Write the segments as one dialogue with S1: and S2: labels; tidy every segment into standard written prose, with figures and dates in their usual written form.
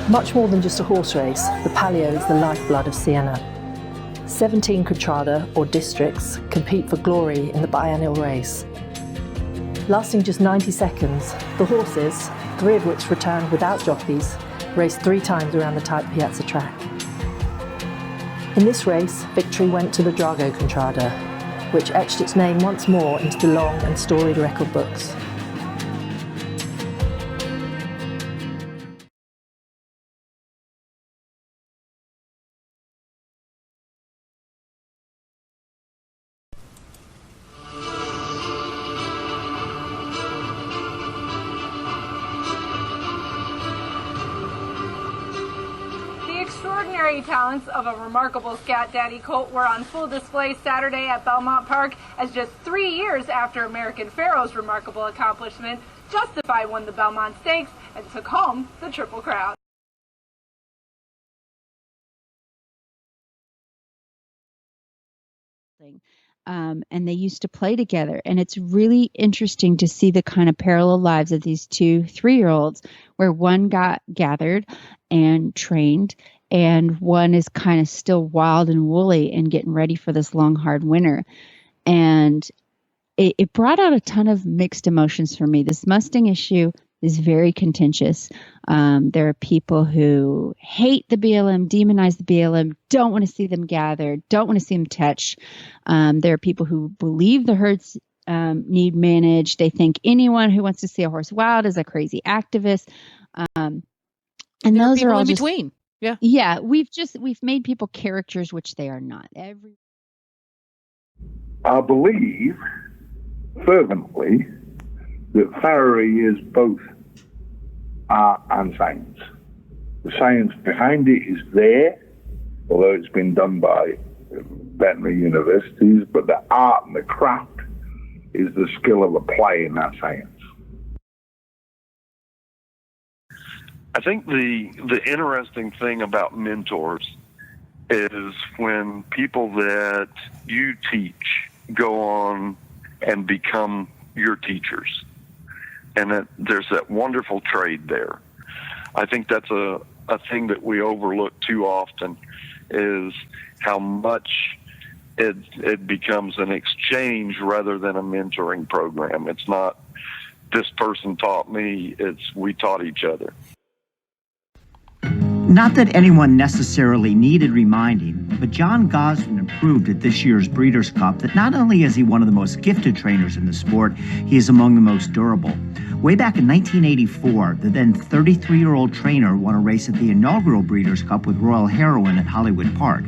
S1: Much more than just a horse race, the Palio is the lifeblood of Siena. 17 contrada, or districts, compete for glory in the biennial race. Lasting just 90 seconds, the horses, 3 of which returned without jockeys, raced 3 times around the tight piazza track. In this race, victory went to the Drago Contrada, which etched its name once more into the long and storied record books.
S2: Extraordinary talents of a remarkable Scat Daddy colt were on full display Saturday at Belmont Park, as just 3 years after American Pharoah's remarkable accomplishment, Justify won the Belmont Stakes and took home the Triple Crown.
S3: And they used to play together. And it's really interesting to see the kind of parallel lives of these 2 3-year-olds, where one got gathered and trained, and one is kind of still wild and woolly and getting ready for this long, hard winter. And it brought out a ton of mixed emotions for me. This Mustang issue is very contentious. There are people who hate the BLM, demonize the BLM, don't want to see them gathered, don't want to see them touched. There are people who believe the herds need managed. They think anyone who wants to see a horse wild is a crazy activist. And those are all
S4: in
S3: just,
S4: between. Yeah.
S3: Yeah. We've made people characters, which they are not.
S5: I believe fervently that farriery is both art and science. The science behind it is there, although it's been done by veterinary universities, but the art and the craft is the skill of applying that science.
S6: I think the interesting thing about mentors is when people that you teach go on and become your teachers. And that there's that wonderful trade there. I think that's a thing that we overlook too often, is how much it becomes an exchange rather than a mentoring program. It's not this person taught me, it's we taught each other.
S7: Not that anyone necessarily needed reminding, but John Gosden proved at this year's Breeders' Cup that not only is he one of the most gifted trainers in the sport, he is among the most durable. Way back in 1984, the then 33-year-old trainer won a race at the inaugural Breeders' Cup with Royal Heroine at Hollywood Park.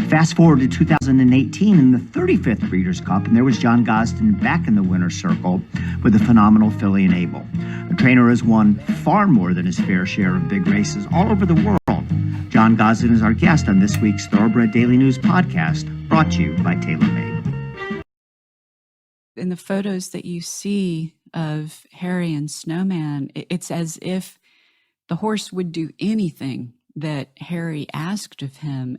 S7: Fast forward to 2018 in the 35th Breeders' Cup, and there was John Gosden back in the winner's circle with the phenomenal filly and Able. The trainer has won far more than his fair share of big races all over the world. John Gosden is our guest on this week's Thoroughbred Daily News podcast, brought to you by TaylorMade.
S8: In the photos that you see of Harry and Snowman, it's as if the horse would do anything that Harry asked of him.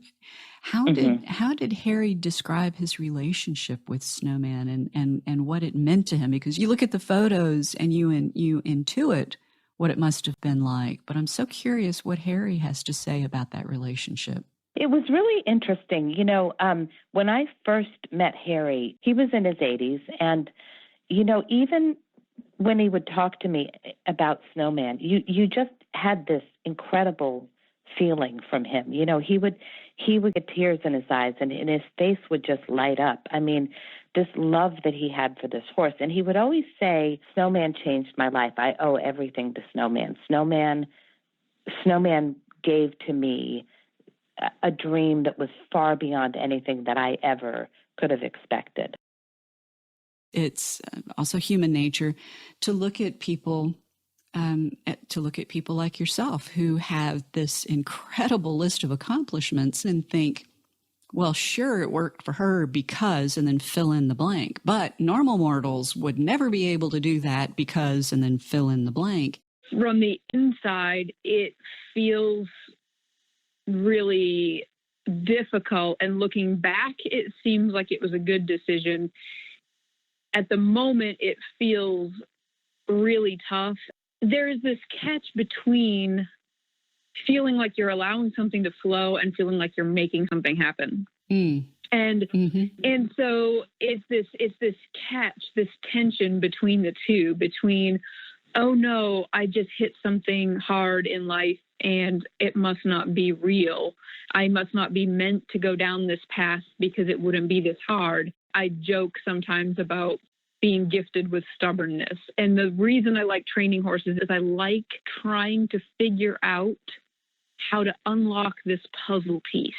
S8: How did Harry describe his relationship with Snowman and what it meant to him? Because you look at the photos and you intuit what it must have been like. But I'm so curious what Harry has to say about that relationship.
S9: It was really interesting. You know, when I first met Harry, he was in his 80s. And, you know, even when he would talk to me about Snowman, you just had this incredible feeling from him. You know, he would get tears in his eyes and his face would just light up. I mean, this love that he had for this horse. And he would always say, Snowman changed my life. I owe everything to Snowman. Snowman gave to me a dream that was far beyond anything that I ever could have expected.
S8: It's also human nature to look at people like yourself who have this incredible list of accomplishments and think, well, sure, it worked for her because, and then fill in the blank. But normal mortals would never be able to do that because, and then fill in the blank.
S10: From the inside, it feels really difficult. And looking back, it seems like it was a good decision. At the moment, it feels really tough. There is this catch between feeling like you're allowing something to flow and feeling like you're making something happen. And and so it's this catch, this tension between the two, between, oh no, I just hit something hard in life and it must not be real. I must not be meant to go down this path because it wouldn't be this hard. I joke sometimes about being gifted with stubbornness. And the reason I like training horses is I like trying to figure out how to unlock this puzzle piece.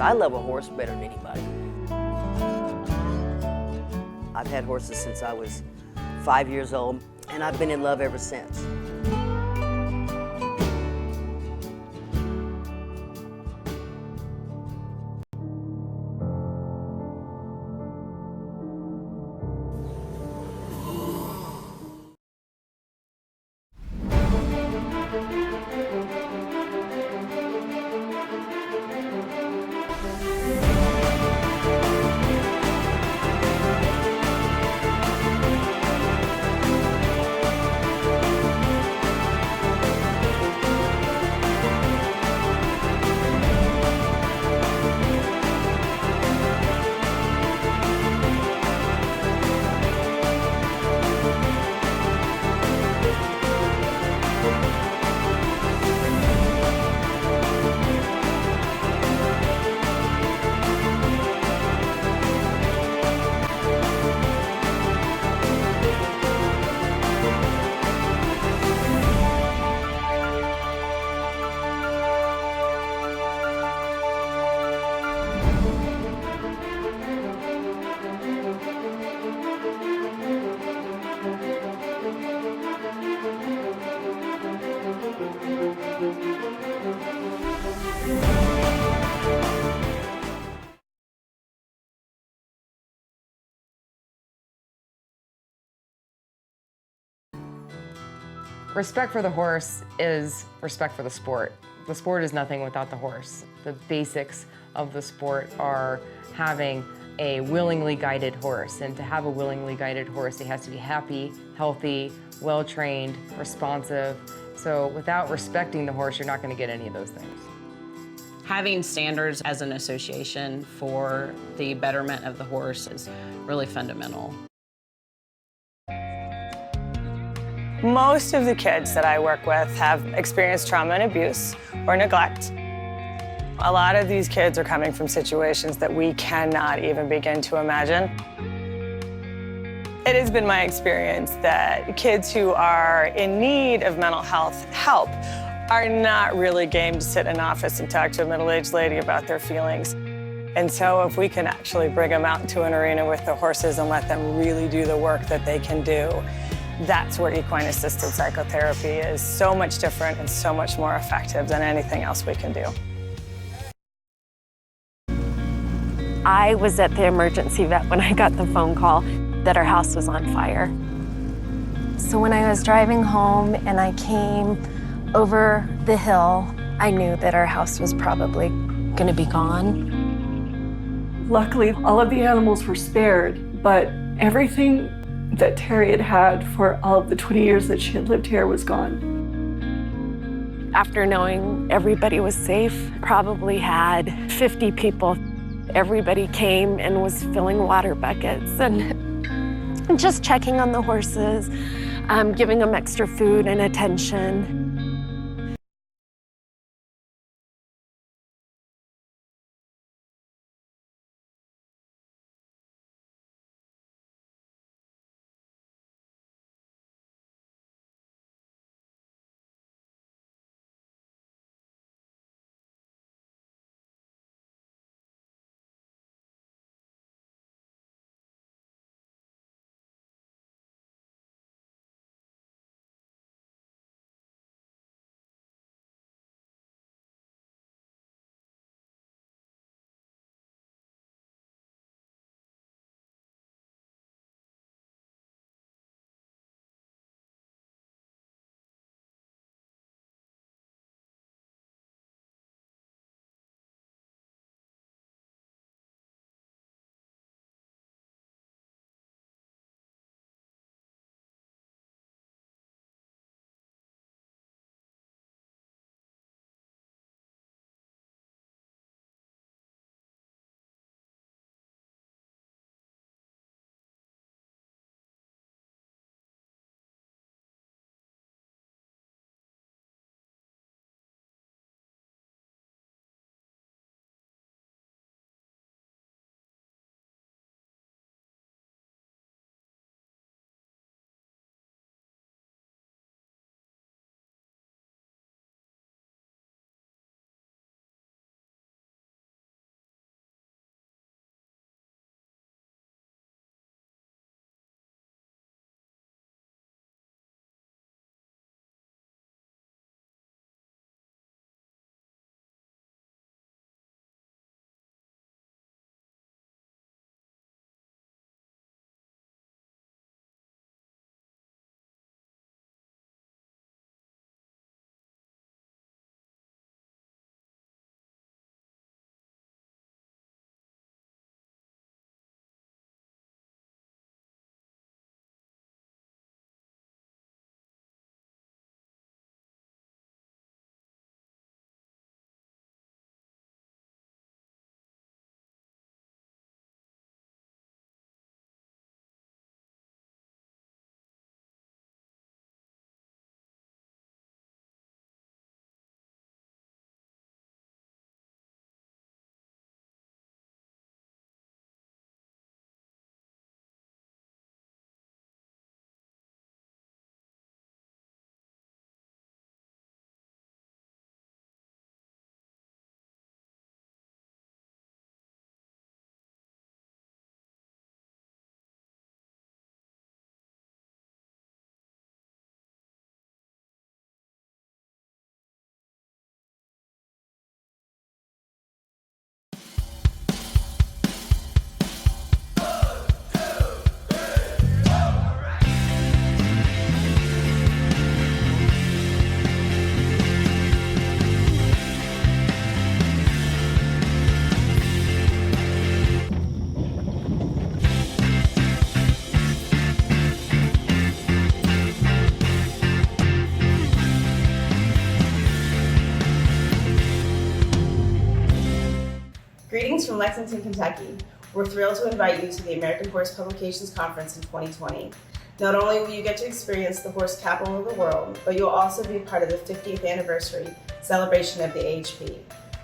S4: I love a horse better than anybody. I've had horses since I was 5 years old, and I've been in love ever since.
S11: Respect for the horse is respect for the sport. The sport is nothing without the horse. The basics of the sport are having a willingly guided horse, and to have a willingly guided horse, he has to be happy, healthy, well-trained, responsive. So without respecting the horse, you're not going to get any of those things.
S12: Having standards as an association for the betterment of the horse is really fundamental.
S13: Most of the kids that I work with have experienced trauma and abuse or neglect. A lot of these kids are coming from situations that we cannot even begin to imagine. It has been my experience that kids who are in need of mental health help are not really game to sit in an office and talk to a middle-aged lady about their feelings. And so if we can actually bring them out into an arena with the horses and let them really do the work that they can do, that's where equine-assisted psychotherapy is so much different and so much more effective than anything else we can do.
S14: I was at the emergency vet when I got the phone call that our house was on fire. So when I was driving home and I came over the hill, I knew that our house was probably going to be gone.
S15: Luckily, all of the animals were spared, but everything that Terry had had for all of the 20 years that she had lived here was gone.
S14: After knowing everybody was safe, probably had 50 people. Everybody came and was filling water buckets and just checking on the horses, giving them extra food and attention.
S16: Greetings from Lexington, Kentucky. We're thrilled to invite you to the American Horse Publications Conference in 2020. Not only will you get to experience the horse capital of the world, but you'll also be part of the 50th anniversary celebration of the AHP.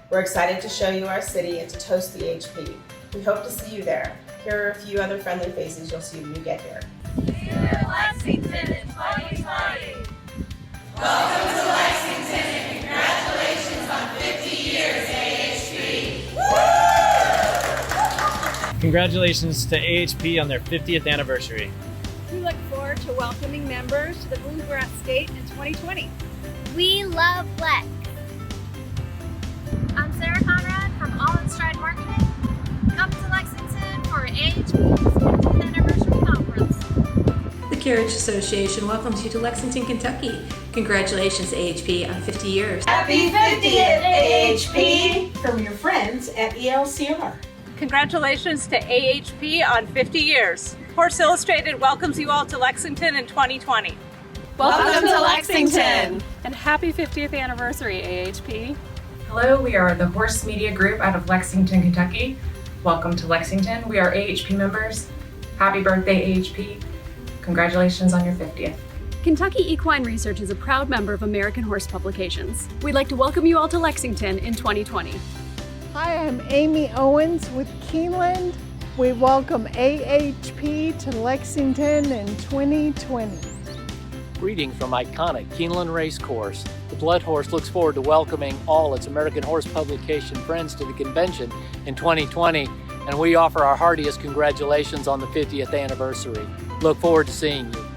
S16: We're excited to show you our city and to toast the AHP. We hope to see you there. Here are a few other friendly faces you'll see when you get here.
S17: See you in Lexington in 2020.
S18: Welcome to Lexington and congratulations on 50 years AHP. Woo!
S19: Congratulations to AHP on their 50th anniversary.
S20: We look forward to welcoming members to the Bluegrass State in 2020.
S21: We love Lex.
S22: I'm Sarah Conrad from All in Stride Marketing. Come to Lexington for AHP's 50th anniversary conference.
S23: The Carriage Association welcomes you to Lexington, Kentucky. Congratulations, AHP, on 50 years.
S18: Happy 50th, AHP! From your friends at ELCR.
S2: Congratulations to AHP on 50 years. Horse Illustrated welcomes you all to Lexington in 2020.
S18: Welcome to Lexington!
S24: And happy 50th anniversary, AHP.
S25: Hello, we are the Horse Media Group out of Lexington, Kentucky. Welcome to Lexington. We are AHP members. Happy birthday, AHP. Congratulations on your 50th.
S20: Kentucky Equine Research is a proud member of American Horse Publications. We'd like to welcome you all to Lexington in 2020.
S26: Hi, I'm Amy Owens with Keeneland. We welcome AHP to Lexington in 2020.
S27: Greetings from iconic Keeneland Racecourse. The Blood Horse looks forward to welcoming all its American Horse Publication friends to the convention in 2020, and we offer our heartiest congratulations on the 50th anniversary. Look forward to seeing you.